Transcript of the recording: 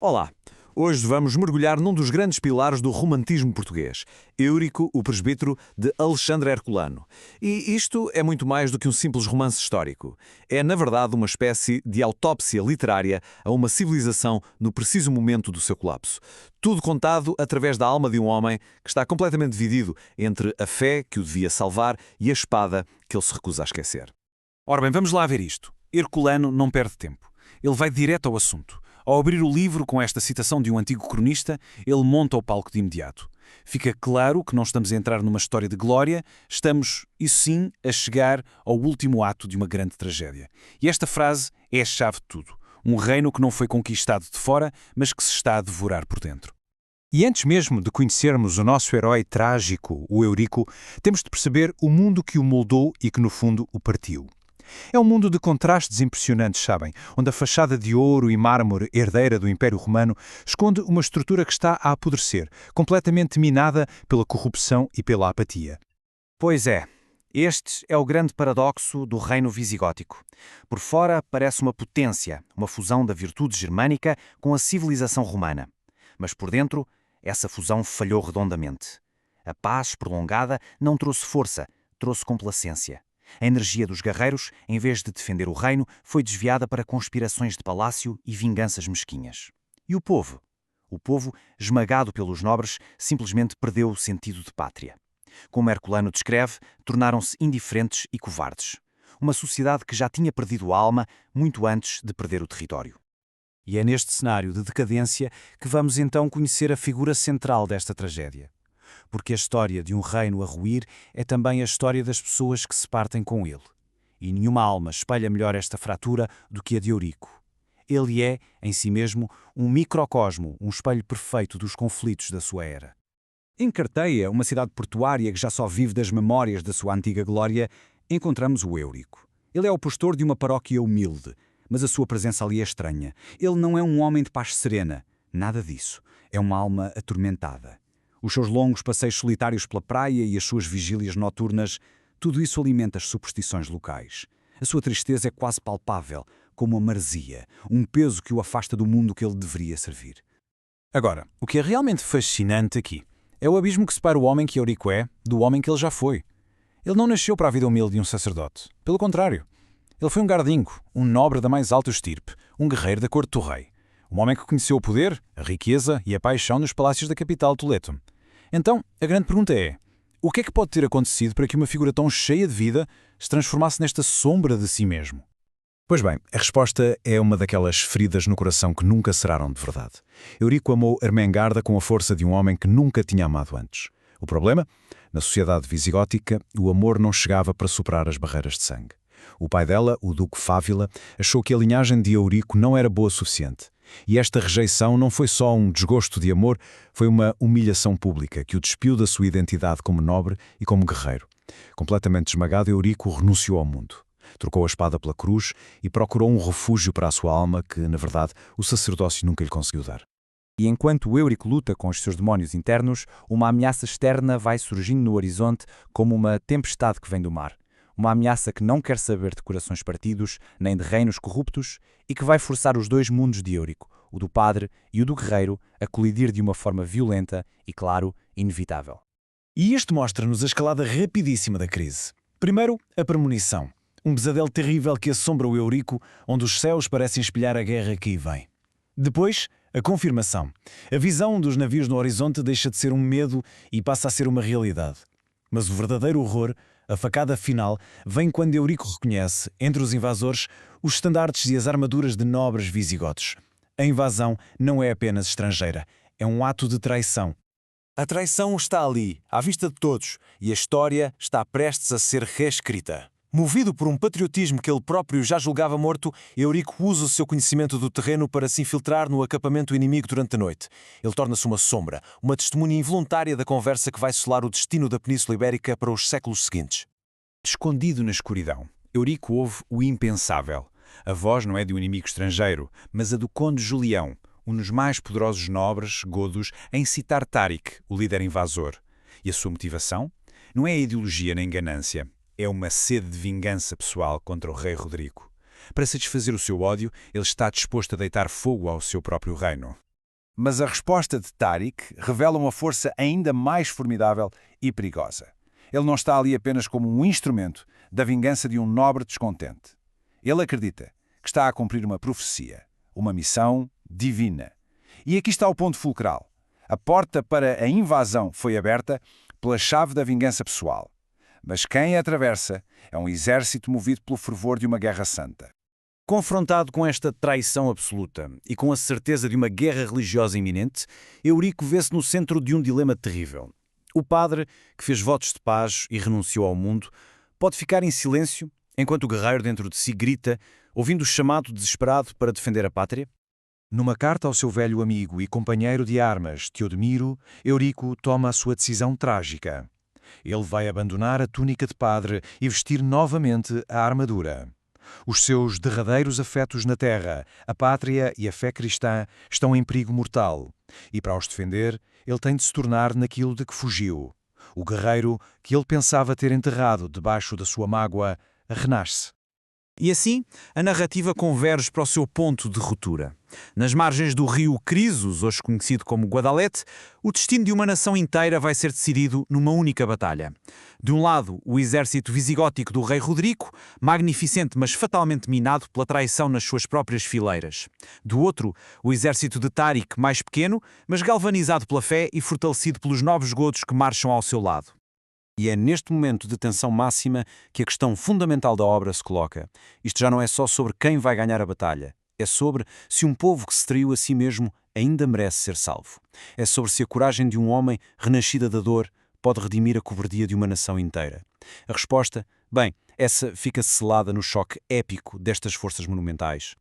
Olá! Hoje vamos mergulhar num dos grandes pilares do romantismo português, Eurico, o presbítero de Alexandre Herculano. E isto é muito mais do que um simples romance histórico. É, na verdade, uma espécie de autópsia literária a uma civilização no preciso momento do seu colapso. Tudo contado através da alma de um homem que está completamente dividido entre a fé que o devia salvar e a espada que ele se recusa a esquecer. Ora bem, vamos lá ver isto. Herculano não perde tempo. Ele vai direto ao assunto. Ao abrir o livro com esta citação de um antigo cronista, ele monta o palco de imediato. Fica claro que não estamos a entrar numa história de glória, estamos, isso sim, a chegar ao último ato de uma grande tragédia. E esta frase é a chave de tudo. Um reino que não foi conquistado de fora, mas que se está a devorar por dentro. E antes mesmo de conhecermos o nosso herói trágico, o Eurico, temos de perceber o mundo que o moldou e que, no fundo, o partiu. É um mundo de contrastes impressionantes, sabem, onde a fachada de ouro e mármore herdeira do Império Romano esconde uma estrutura que está a apodrecer, completamente minada pela corrupção e pela apatia. Pois é, este é o grande paradoxo do reino visigótico. Por fora parece uma potência, uma fusão da virtude germânica com a civilização romana. Mas por dentro, essa fusão falhou redondamente. A paz prolongada não trouxe força, trouxe complacência. A energia dos guerreiros, em vez de defender o reino, foi desviada para conspirações de palácio e vinganças mesquinhas. E o povo? O povo, esmagado pelos nobres, simplesmente perdeu o sentido de pátria. Como Herculano descreve, tornaram-se indiferentes e covardes. Uma sociedade que já tinha perdido a alma muito antes de perder o território. E é neste cenário de decadência que vamos então conhecer a figura central desta tragédia. Porque a história de um reino a ruir é também a história das pessoas que se partem com ele. E nenhuma alma espelha melhor esta fratura do que a de Eurico. Ele é, em si mesmo, um microcosmo, um espelho perfeito dos conflitos da sua era. Em Carteia, uma cidade portuária que já só vive das memórias da sua antiga glória, encontramos o Eurico. Ele é o pastor de uma paróquia humilde, mas a sua presença ali é estranha. Ele não é um homem de paz serena, nada disso. É uma alma atormentada. Os seus longos passeios solitários pela praia e as suas vigílias noturnas, tudo isso alimenta as superstições locais. A sua tristeza é quase palpável, como uma maresia, um peso que o afasta do mundo que ele deveria servir. Agora, o que é realmente fascinante aqui é o abismo que separa o homem que Eurico é do homem que ele já foi. Ele não nasceu para a vida humilde de um sacerdote. Pelo contrário. Ele foi um gardingo, um nobre da mais alta estirpe, um guerreiro da corte do rei. Um homem que conheceu o poder, a riqueza e a paixão nos palácios da capital Toledo. Então, a grande pergunta é, o que é que pode ter acontecido para que uma figura tão cheia de vida se transformasse nesta sombra de si mesmo? Pois bem, a resposta é uma daquelas feridas no coração que nunca sararam de verdade. Eurico amou Ermengarda com a força de um homem que nunca tinha amado antes. O problema? Na sociedade visigótica, o amor não chegava para superar as barreiras de sangue. O pai dela, o duque Fávila, achou que a linhagem de Eurico não era boa o suficiente. E esta rejeição não foi só um desgosto de amor, foi uma humilhação pública que o despiu da sua identidade como nobre e como guerreiro. Completamente esmagado, Eurico renunciou ao mundo. Trocou a espada pela cruz e procurou um refúgio para a sua alma que, na verdade, o sacerdócio nunca lhe conseguiu dar. E enquanto o Eurico luta com os seus demónios internos, uma ameaça externa vai surgindo no horizonte como uma tempestade que vem do mar. Uma ameaça que não quer saber de corações partidos, nem de reinos corruptos, e que vai forçar os dois mundos de Eurico, o do padre e o do guerreiro, a colidir de uma forma violenta e, claro, inevitável. E isto mostra-nos a escalada rapidíssima da crise. Primeiro, a premonição. Um pesadelo terrível que assombra o Eurico, onde os céus parecem espelhar a guerra que aí vem. Depois, a confirmação. A visão dos navios no horizonte deixa de ser um medo e passa a ser uma realidade. Mas o verdadeiro horror, a facada final, vem quando Eurico reconhece, entre os invasores, os estandartes e as armaduras de nobres visigodos. A invasão não é apenas estrangeira, é um ato de traição. A traição está ali, à vista de todos, e a história está prestes a ser reescrita. Movido por um patriotismo que ele próprio já julgava morto, Eurico usa o seu conhecimento do terreno para se infiltrar no acampamento inimigo durante a noite. Ele torna-se uma sombra, uma testemunha involuntária da conversa que vai selar o destino da Península Ibérica para os séculos seguintes. Escondido na escuridão, Eurico ouve o impensável. A voz não é de um inimigo estrangeiro, mas a do conde Julião, um dos mais poderosos nobres, godos, a incitar Táric, o líder invasor. E a sua motivação? Não é a ideologia nem ganância. É uma sede de vingança pessoal contra o rei Rodrigo. Para satisfazer o seu ódio, ele está disposto a deitar fogo ao seu próprio reino. Mas a resposta de Tariq revela uma força ainda mais formidável e perigosa. Ele não está ali apenas como um instrumento da vingança de um nobre descontente. Ele acredita que está a cumprir uma profecia, uma missão divina. E aqui está o ponto fulcral. A porta para a invasão foi aberta pela chave da vingança pessoal. Mas quem a atravessa é um exército movido pelo fervor de uma guerra santa. Confrontado com esta traição absoluta e com a certeza de uma guerra religiosa iminente, Eurico vê-se no centro de um dilema terrível. O padre, que fez votos de paz e renunciou ao mundo, pode ficar em silêncio enquanto o guerreiro dentro de si grita, ouvindo o chamado desesperado para defender a pátria? Numa carta ao seu velho amigo e companheiro de armas, Teodemiro, Eurico toma a sua decisão trágica. Ele vai abandonar a túnica de padre e vestir novamente a armadura. Os seus derradeiros afetos na terra, a pátria e a fé cristã, estão em perigo mortal. E para os defender, ele tem de se tornar naquilo de que fugiu. O guerreiro que ele pensava ter enterrado debaixo da sua mágoa, renasce. E assim, a narrativa converge para o seu ponto de ruptura. Nas margens do rio Crisos, hoje conhecido como Guadalete, o destino de uma nação inteira vai ser decidido numa única batalha. De um lado, o exército visigótico do rei Rodrigo, magnificente mas fatalmente minado pela traição nas suas próprias fileiras. Do outro, o exército de Tariq, mais pequeno, mas galvanizado pela fé e fortalecido pelos novos godos que marcham ao seu lado. E é neste momento de tensão máxima que a questão fundamental da obra se coloca. Isto já não é só sobre quem vai ganhar a batalha. É sobre se um povo que se traiu a si mesmo ainda merece ser salvo. É sobre se a coragem de um homem renascida da dor pode redimir a covardia de uma nação inteira. A resposta, bem, essa fica selada no choque épico destas forças monumentais.